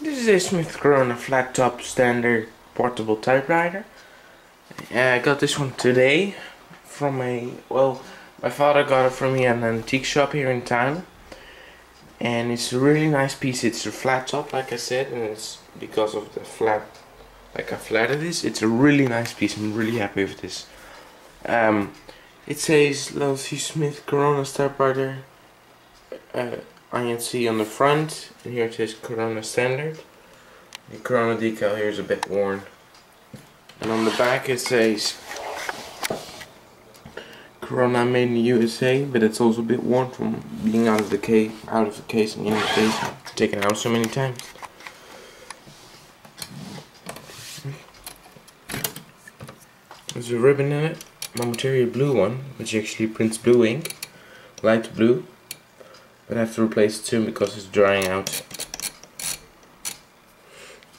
This is a Smith Corona Flattop standard portable typewriter. I got this one today from my father got it for me at an antique shop here in town. And it's a really nice piece. It's a flat top, like I said, and it's because of the flat, like how flat it is. It's a really nice piece. I'm really happy with this. It says Love You Smith Corona Typewriter INC on the front, and here it says Corona Standard. The Corona decal here is a bit worn, and on the back it says Corona made in the USA, but it's also a bit worn from being out of the case and in the case, taken out so many times. There's a ribbon in it, my material blue one, which actually prints blue ink, light blue, but I have to replace it soon because it's drying out.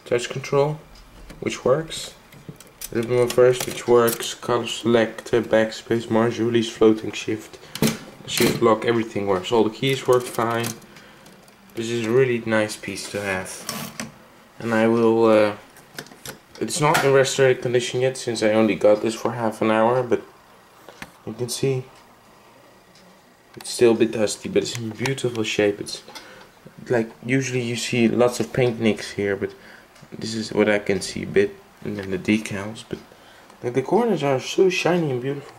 Touch control, which works. Ribbon first, which works. Color select, backspace, margin, release, floating, shift, lock, everything works. All the keys work fine. This is a really nice piece to have, and I will. It's not in restorated condition yet, since I only got this for half an hour, but you can see it's still a bit dusty, but it's in beautiful shape. It's like, usually you see lots of paint nicks here, but this is what I can see a bit, and then the decals, but like the corners are so shiny and beautiful.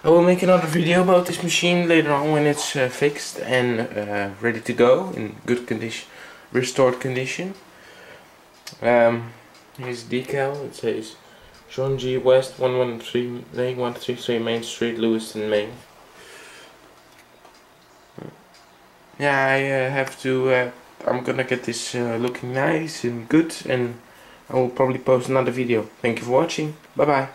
I will make another video about this machine later on when it's fixed and ready to go in good condition, restored condition. Here's the decal. It says John G. West 133 Main Street, Lewiston, Maine. Yeah, I have to. I'm gonna get this looking nice and good, and I will probably post another video. Thank you for watching. Bye bye.